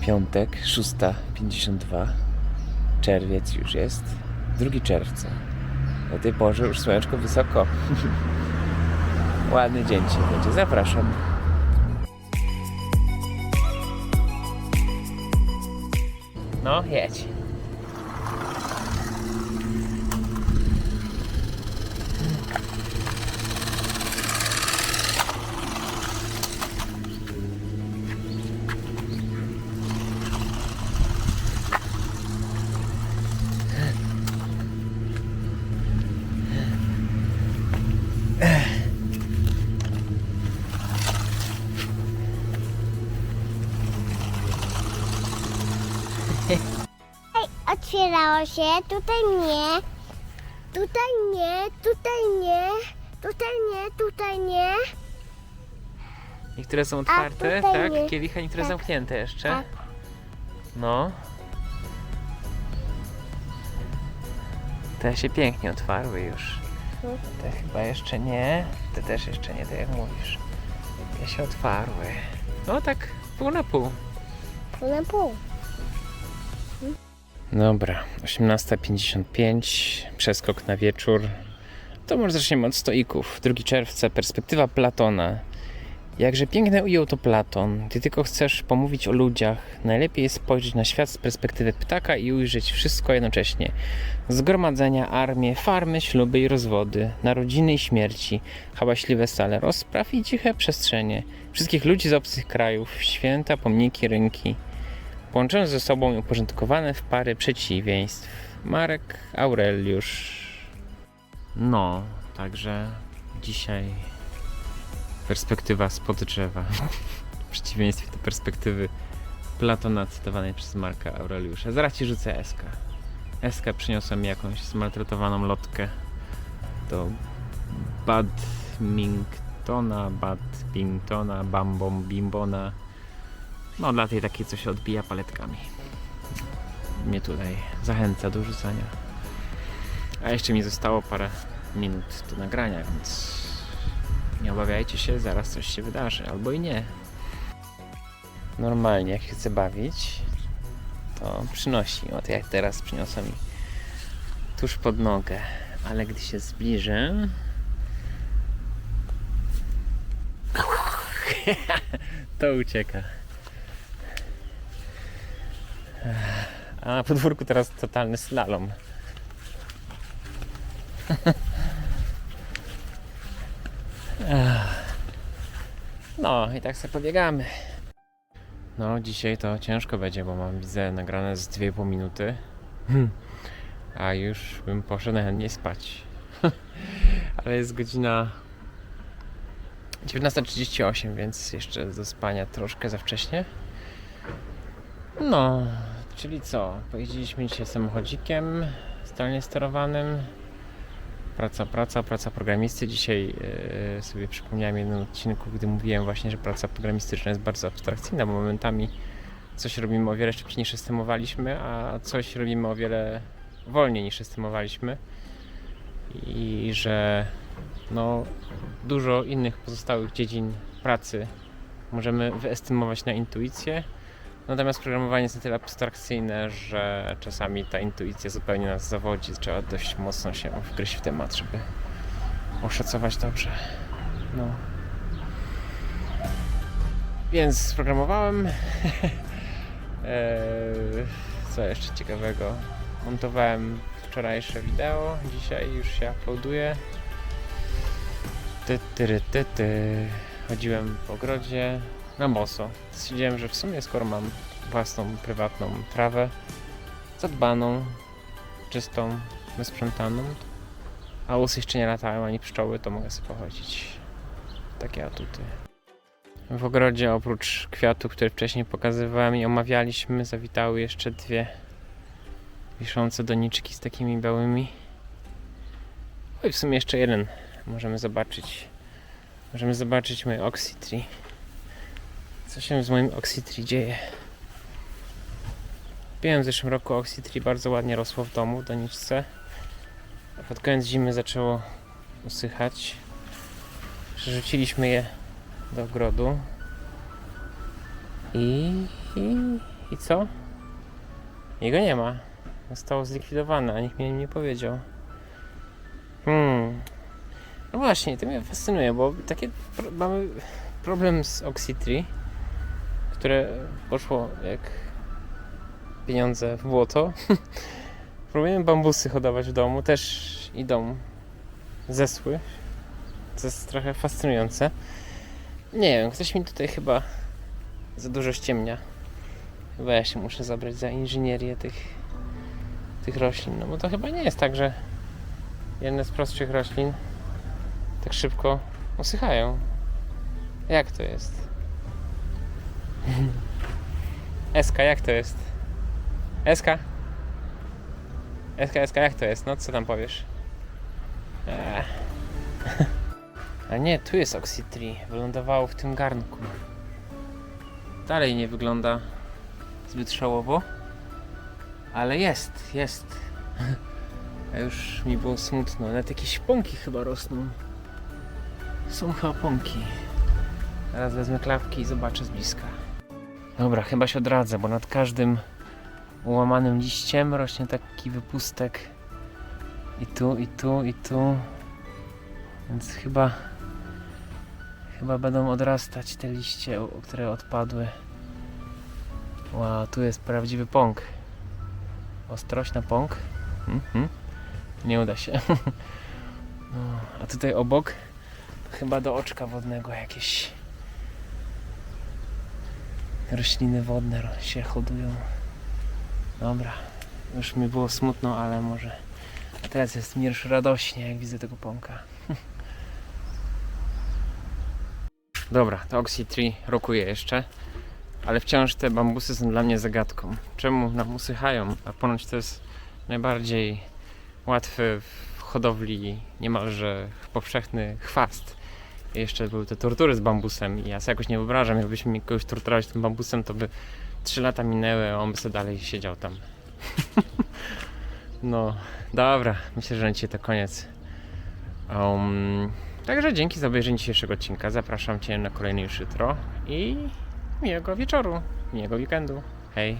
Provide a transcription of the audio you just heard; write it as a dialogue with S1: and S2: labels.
S1: Piątek, 6:52. Czerwiec już jest. 2 czerwca. O tej porze już słoneczko wysoko. Ładny dzień dzisiaj będzie. Zapraszam. No, jedź.
S2: Otwierało się, tutaj nie, tutaj nie, tutaj nie, tutaj nie, tutaj nie.
S1: Niektóre są otwarte,
S2: tutaj
S1: tak?
S2: nie.
S1: Kielicha, niektóre
S2: Tak.
S1: zamknięte jeszcze.
S2: Tak.
S1: No. Te się pięknie otwarły już. Te chyba jeszcze nie. Te też jeszcze nie, tak jak mówisz. Te się otwarły. No tak, pół na pół.
S2: Pół na pół.
S1: Dobra, 18:55, przeskok na wieczór. To może zaczniemy od stoików. 2 czerwca, perspektywa Platona. Jakże pięknie ujął to Platon. Gdy tylko chcesz pomówić o ludziach, najlepiej jest spojrzeć na świat z perspektywy ptaka i ujrzeć wszystko jednocześnie. Zgromadzenia, armie, farmy, śluby i rozwody, narodziny i śmierci, hałaśliwe sale rozpraw i ciche przestrzenie. Wszystkich ludzi z obcych krajów, święta, pomniki, rynki. Połączone ze sobą i uporządkowane w pary przeciwieństw. Marek Aureliusz. No, także dzisiaj perspektywa spod drzewa. W przeciwieństwie do perspektywy Platona cytowanej przez Marka Aureliusza. Zaraz ci rzucę eskę. Eskę przyniosła mi jakąś zmaltretowaną lotkę do Badmintona, Bimbona. No dla tej takiej, co się odbija paletkami. Mnie tutaj zachęca do rzucania. A jeszcze mi zostało parę minut do nagrania, więc nie obawiajcie się, zaraz coś się wydarzy, albo i nie. Normalnie jak się chce bawić, to przynosi. O, jak teraz przyniosła mi tuż pod nogę. Ale gdy się zbliżę... to ucieka. A na podwórku teraz totalny slalom. No i tak sobie pobiegamy. No dzisiaj to ciężko będzie, bo mam, widzę, nagrane z 2,5 minuty. A już bym poszedł najchętniej spać. Ale jest godzina 19:38, więc jeszcze do spania troszkę za wcześnie. No, czyli co? Pojeździliśmy dzisiaj samochodzikiem zdalnie sterowanym. Praca programisty. Dzisiaj sobie przypomniałem w jednym odcinku, gdy mówiłem właśnie, że praca programistyczna jest bardzo abstrakcyjna, bo momentami coś robimy o wiele szybciej niż estymowaliśmy, a coś robimy o wiele wolniej niż estymowaliśmy. I że no, dużo innych pozostałych dziedzin pracy możemy wyestymować na intuicję. Natomiast programowanie jest na tyle abstrakcyjne, że czasami ta intuicja zupełnie nas zawodzi. Trzeba dość mocno się wgryźć w temat, żeby oszacować dobrze. No. Więc programowałem. Co jeszcze ciekawego? Montowałem wczorajsze wideo. Dzisiaj już się uploaduje. Chodziłem po ogrodzie na boso. Stwierdziłem, że w sumie skoro mam własną, prywatną trawę, zadbaną, czystą, wysprzątaną, a łusy jeszcze nie latają, ani pszczoły, to mogę sobie pochodzić. Takie atuty. W ogrodzie oprócz kwiatów, które wcześniej pokazywałem i omawialiśmy, zawitały jeszcze 2 wiszące doniczki z takimi białymi. Oj, w sumie jeszcze jeden możemy zobaczyć. Możemy zobaczyć moje Oxytree. Co się z moim Oxytree dzieje? Kupiłem w zeszłym roku Oxytree, bardzo ładnie rosło w domu, w doniczce. A pod koniec zimy zaczęło usychać. Przerzuciliśmy je do ogrodu i I co? Jego nie ma. Zostało zlikwidowane, a nikt mi nie powiedział. No właśnie, to mnie fascynuje, bo mamy problem z Oxytree, które poszło jak pieniądze w błoto. Próbujemy bambusy hodować w domu, też idą zesły, co jest trochę fascynujące. Nie wiem, ktoś mi tutaj chyba za dużo ściemnia. Chyba ja się muszę zabrać za inżynierię tych roślin, no bo to chyba nie jest tak, że jedne z prostszych roślin tak szybko usychają. Jak to jest? Eska, jak to jest? Eska? Eska, jak to jest? No, co tam powiesz? A nie, tu jest Oxytree. Wylądowało w tym garnku. Dalej nie wygląda zbyt szałowo. Ale jest. A już mi było smutno. Nawet jakieś pąki chyba rosną. Są chyba pąki. Teraz wezmę klapki i zobaczę z bliska. Dobra, chyba się odradzę, bo nad każdym ułamanym liściem rośnie taki wypustek. I tu. Więc chyba będą odrastać te liście, które odpadły. Wow, tu jest prawdziwy pąk. Ostrość na pąk. Nie uda się. No, a tutaj obok chyba do oczka wodnego jakieś rośliny wodne się hodują. Dobra, już mi było smutno, ale może a teraz jest mi już radośnie, jak widzę tego pąka. Dobra, to Oxytree rokuje jeszcze, ale wciąż te bambusy są dla mnie zagadką. Czemu nam usychają? A ponoć to jest najbardziej łatwy w hodowli, niemalże powszechny chwast. I jeszcze były te tortury z bambusem i ja sobie jakoś nie wyobrażam, jakbyśmy mi kogoś torturować tym bambusem, to by 3 lata minęły, a on by sobie dalej siedział tam. No, dobra, myślę, że na dzisiaj to koniec. Także dzięki za obejrzenie dzisiejszego odcinka. Zapraszam Cię na kolejny już jutro i miłego wieczoru, miłego weekendu. Hej!